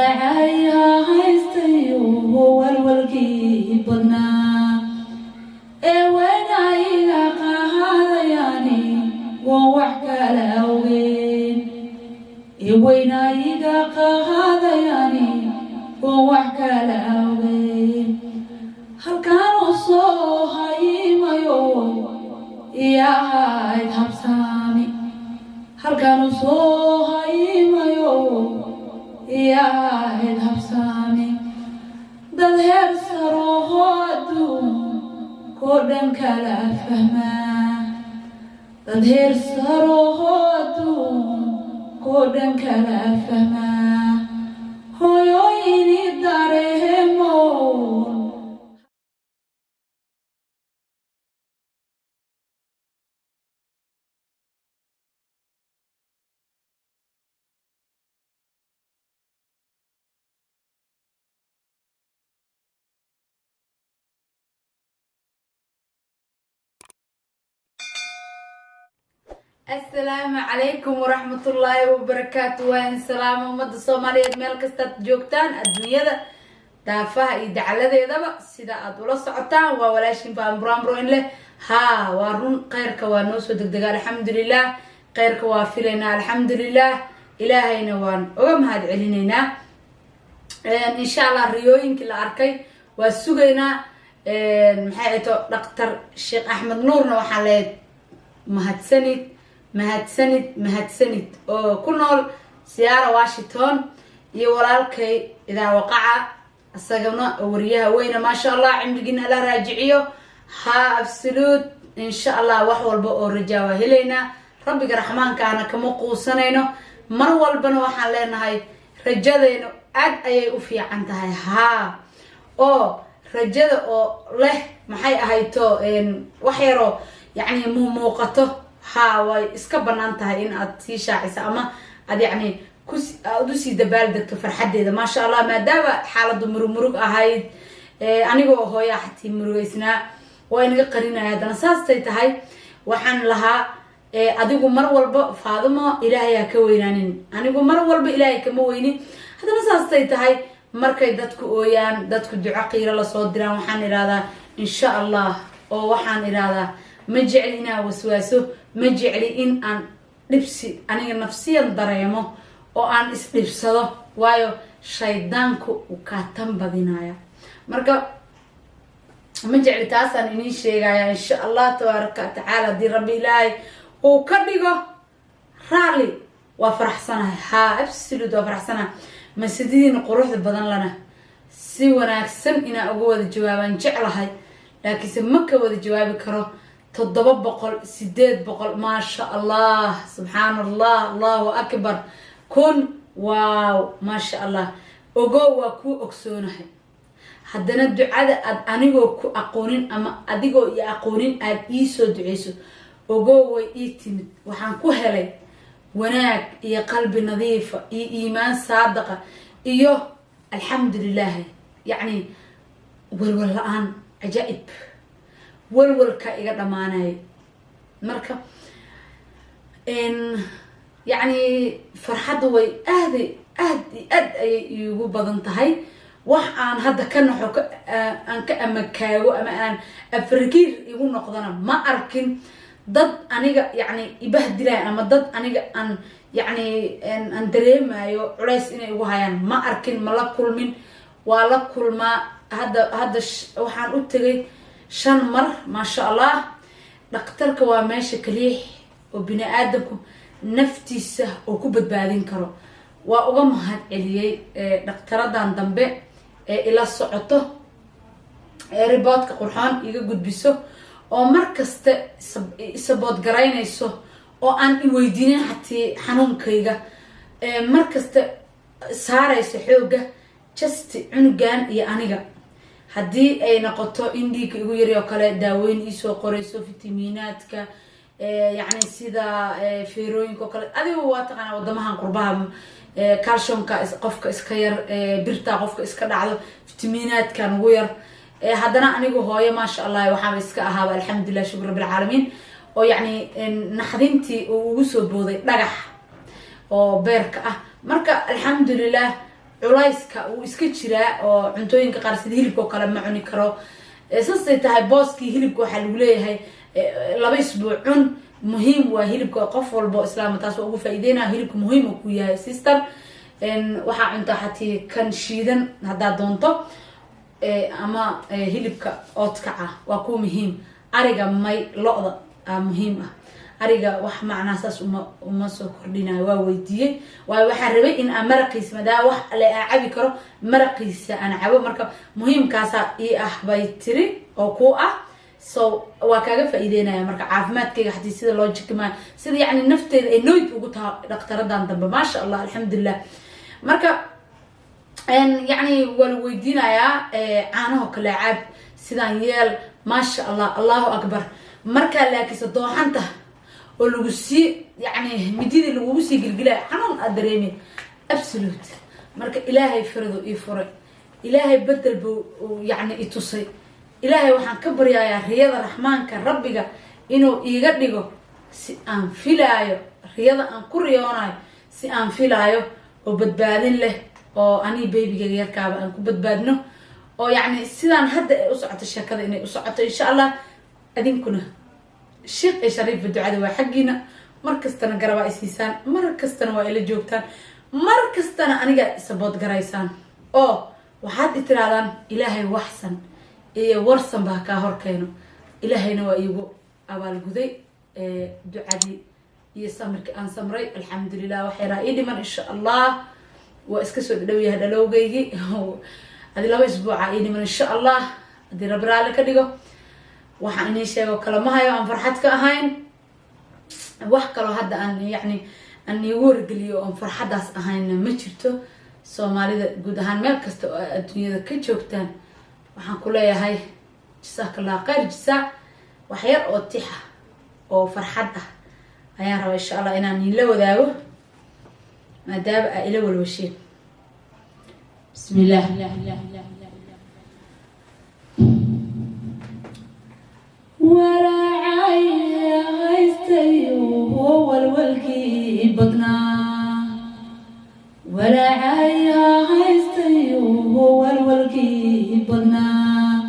walacaya haystayo walwalkii badnaa waynayiga qaadayani waa wax kala awgeyn waynayiga qaadayani waa wax kala awgeyn halkaan u soo hayimayo iyahayd habsaami halkaan u soo hayimayo iyahayd habsaami dad heer saroo adduun koo dhan kala fahmaa dad heer saroo adduun koo dhan kala fahmaa hooyooyini dareemo السلام عليكم ورحمة الله وبركاته وين سلام ومد الصومالية ملك استاد جوكتان الدنيا دافع يدعى لذي ذا سيدا أدولا صعطان وولاشين فأمبرامبروين له ها وارون خيرك ونوسو دقدقال الحمد لله خيرك وافرنا الحمد لله إلهي نوان وهم هاد علينا إن شاء الله ريوين كلا أركي والسوغينا محايتو دكتور الشيخ أحمد نورنا وحالات mahadsanid oo ku nool siyaara Washington iyo walaalkay idaa waqaca asagana wariyaha weyna ma sha Allah cimrigiina la raajiciyo ha absolute insha Allah wax walba oo rajaa helayna rabbiga raxmaanka ana kama quusanayno mar walbana waxaan leenahay rajadeena aad ayay u fiican tahay ha oo rajada oo leh maxay ahayto wax yaro يعني muuqato ها واي iska banaan tahay in aad si shaacisa ama aad yani aad u si dabaal degto farxadeeda ma sha Allah maadaama xaaladu murug ahayd anigoo hooyo xatii murugeysna waa inaga qarinaya dana saastay tahay waxaan lahaa adigu mar walba faadimo ilaahay ka weynaanin anigu mar walba ilaahay kama weynin hadana saastay tahay markay dadku ooyaan dadku duco qiiro la soo diraan waxaan iraahdaa insha Allah oo waxaan iraahdaa ما جعلنا وسواسه ما جعلي إن أن لبسي أنا نفسيا دريمه أو أن إسلبسه وايو شيطانك وكاتم بدينايا مركا ما جعلي تاسا إني شيء إن شاء الله تبارك وتعالى دي ربي إلهي وكبيجو رالي وفرح سنة ها أبسلود وفرح سنة ما سدين قروح بدن لنا سوى ناكسن إنا أقوى الجواب إن جعلها لكن سمكة والجواب كرو تضرب بقول سداد بقول ما شاء الله سبحان الله الله أكبر كن واو ما شاء الله وجوا كو أكسونه حدنا الدعاء أنيجو كو أقولين أما أديجو يأقولين أيسو دعيسو وجوا يتم وحنكو هلي وناك يا قلب نظيف يا إيمان صادقة إيوه الحمد لله يعني والآن عجائب والولكا إيجا دماناي مركا إن يعني فرحة وي أهد يجو بدنتهاي وحان هذا كان حك أن كأمكاو أما أن أفريقير يقول نقدنا ما أركن ضد أنيجا يعني يبهدلها أما ضد أنيجا أن يعني أن دريم أيو عريس إنه يوهايان ما أركن ملا كل من ولا كل ما هذا وحان أتري شان مر ما شاء الله دكتورك waa meesha kaliix oo bini aadamku naftiisa oo ku badbaadin karo waa uga mahad celiyay dhaktaradan dambe ila socoto riboodka qurxaan iga gudbiso oo markasta isabood garaynayso oo aan i weydiinin xatii xanuunkayga markasta saarayso xooga just cunugan iyo aniga haddii ay noqoto in dhiig igu yar oo kale daaweyn ii soo qorayso fitamiinaadka يعني سيدا فيروين كوكل أدي هو تقنا ودمها قربها كالسيوم كقفك إسكير برتا قفك إسكر على فيتامينات كان غير هذا أنا هو ما شاء الله وحاب إسكاها الحمد لله شكر رب العالمين ويعني نحدينتي ووسو بودي نجح وبركة مركا الحمد لله culayska uu iska jiraa oo cuntooyinka qaar sida hilibka oo kale ma cuni karo saasay tahay booskii hilibka waxaa lagu leeyahay 2 isbuuc cun muhiim waa hilibka qof walbo islaam taas waa ugu faa'iideynaa hilibka muhiim uu ku yahay sister waxaa cuntaa xatii kan shiidan haddaad doonto ama hilibka oodkaca waa ku muhiim ariga may lo-da muhiim ah ariga wax macnaa saas uma soo kordhinayo waa weydiiyey waayo waxaan rabay in aan maraqiisa maadaama wax le aan cabi karo maraqiisa aan cabo marka muhiimkaasa ii ah bay tiri oo ku ah so waa kaaga faa'iideynaya marka caafimaadkayga xatii sida loo jikmaa sida yacni nafteeda ay noyd ugu taha dhaqtaradan dambe maasha allah alxamdulilah marka yacni waa la weydiinayaa caanaho kale caab sidaan yeel maasha allah allahu akbar markaa laakiinse dooxanta oo lagu sii yacni mididii lagugu sii gilgilaya xanuun aad dareemi absolute marka ilaahay faradu ii furay ilaahay bedel buu yacni i tusay ilaahay waxaan ka baryayaa riyada raxmaanka rabbiga inuu iiga dhigo si aan filaayo riyada aan ku riyoonayo si aan filaayo oo badbaadin leh oo anii baybigayga yarkaaba aan ku badbaadno oo yacni sidaan hadda ay u socoto sheekada inay u socoto insha allah adinkuna sheekh shariif ducada waa xaqiina markastana garaba ay siisaan markastana waa ila joogtaan markastana aniga sabood garaysaan oo waxaad tiraadaan ilaahay waxsan iyo warsan baa ka horkeeno ilaahayna waa iigu abaalguday ducadii iyo samirkii aan samray alxamdulilah waxay ii dhiman insha allah waa iska soo dhow yahay dhalowgaygii adi 2 isbuuca ii dhiman insha allah haddii rabbi raalli ka dhigo waxaan inii sheego kale ma hayo aan farxad ka ahayn wax kaloo hadda aan yacni aan iigu wargeliyo oon farxaddaas ahayna ma jirto soomaalida guud ahaan meel kasta oo adduunyada ka joogtaan waxaan ku leeyahay jasaaka allah khayr jisaac wax yar oo tixa oo farxad ah ayaan rabaa insha allah inaan ila wadaago maadaama aa ila walwasheen bismillah walaacay haystayo walwalkii badnaa walaacay haystayo walwalkii badnaa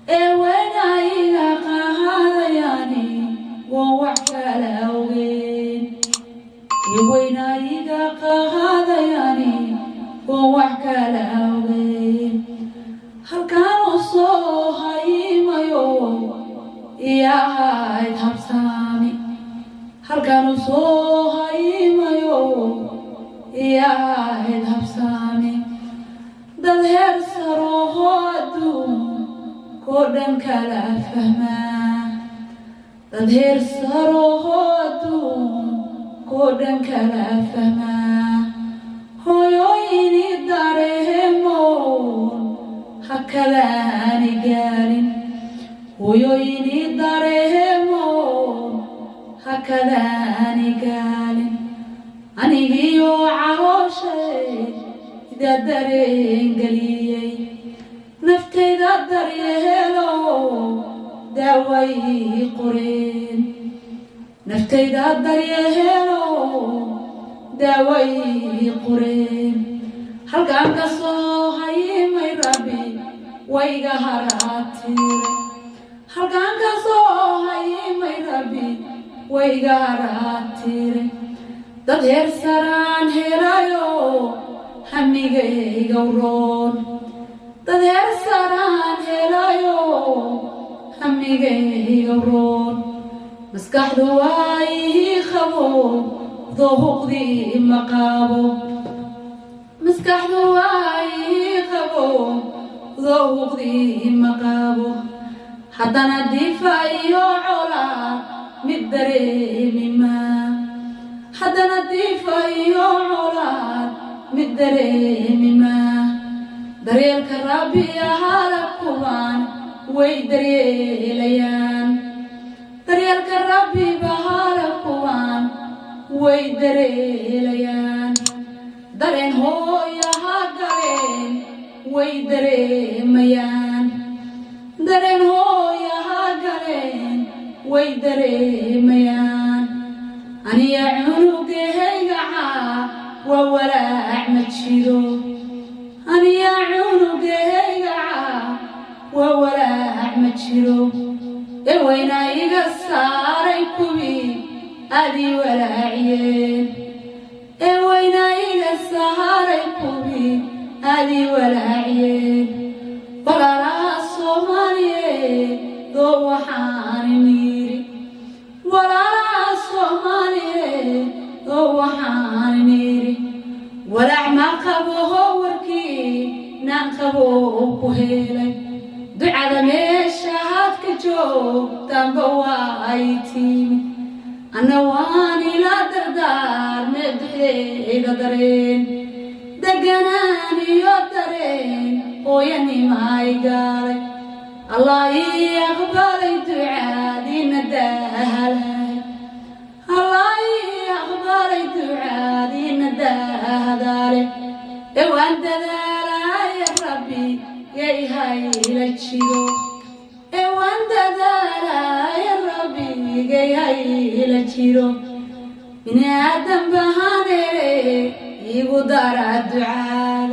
ee weenayga qaadayaani waa wax kala awgeyn ee weenayga qaadayaani waa wax kala awgeyn halkaan u soo haymayo iyahayd habsaami halkaan u soo haymayo iyahayd habsaami dad heer saroo adduun koo dhan kala fahmaa dad heer saroo adduun koo dhan kala fahmaa hooyooyini dareemoon ha kalaani gaarin hooyooyini dareemoon ha kalaani gaarin anigiyo carooshay ida dareen geliyey naftayda daryeelo daaway qoreen naftayda daryeelo daaway qoreen halkaan ka soo hayimay rabbi wayga haraatire halkaan ka soo hayimay rabbi wayga haraatire dad heer saraan helayo hamigayga uroon dad heer saraan helayo hamigayga uroon maskaxdu waa ii qabo dooqdii ma qaabo maskaxdu waa ii qabo dooqdii ma qaabo haddana difa iyo colaad mid dareemi maa haddana difa iyo colaad mid dareemi maa daryeelka rabbi ahaala kuwaan way daryeelayaan daryeelka rabbi bahaala kuwaan way daryeelayaan dareen hooyaha galeen way dareemayaan dareen hooyaha galeen way dareemayaan aniya cunugahaygaca waa walaac ma jiro وينا يقصاري كوي أدي ولاعيين وينا يقصاري كوي أدي ولاعيين ولا راس صومالي ذو حانيري ولا راس صومالي ذو حانيري ولا عماقبه وركي نانقبه كهيلي دعاء مشاهد كجوب تنبوايتي أنا واني لا دردار مدحي قدرين دقناني يدرين ويني ما يقالي الله يقبل دعاء نداهلي الله يقبل دعاء نداهلي وانت ذا يا ربي يا هاي لتشيرو وانت ذا يا ربي يا هاي لتشيرو من آدم بهاني يقدر الدعاء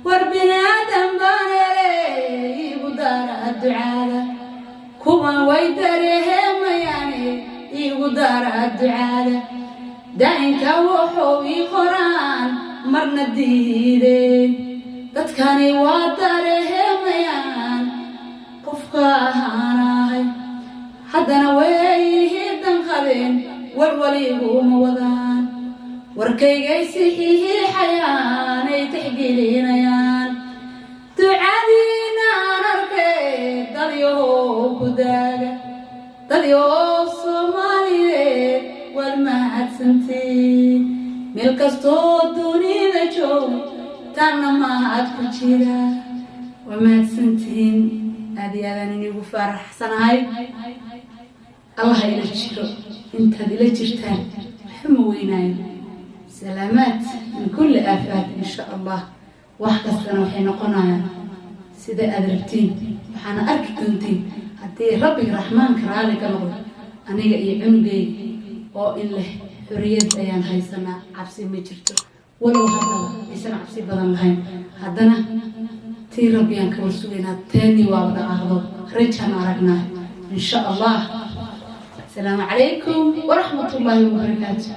وربنا آدم بهاني يقدر الدعاء كما ويدرهم يعني يقدر الدعاء دعين كوحوي قرآن مرنا ديدين dadkani waa dareemayaan qofka ahaanahay haddana way danqadeen walwaligu ma wadaan warkaygay saxiixayaan ay tixgelinayaan ducadiina aan arkay dadyow ku daaga dadyow Soomaaliyeed wal mahadsantiin meel kastoo dunida joog تانا ما هاد كجيرا وما تسنتين هذه أذاني وفرح سناي الله يلجيرو انت هذه لجرتان حمويناي سلامات من كل آفات إن شاء الله واحدة سنة وحين قنايا سيدة أدربتين وحانا أركتنتين هدي ربي الرحمن كرالي كنغل أنا يعنقي وإن له حرية أيام هاي سنة عبسي مجرتو ولو هذا يسمع عبسي بدن لهين هذانا تي ربيان كورسولنا تاني وابدا أخذو رجعنا رجنا إن شاء الله السلام عليكم ورحمة الله وبركاته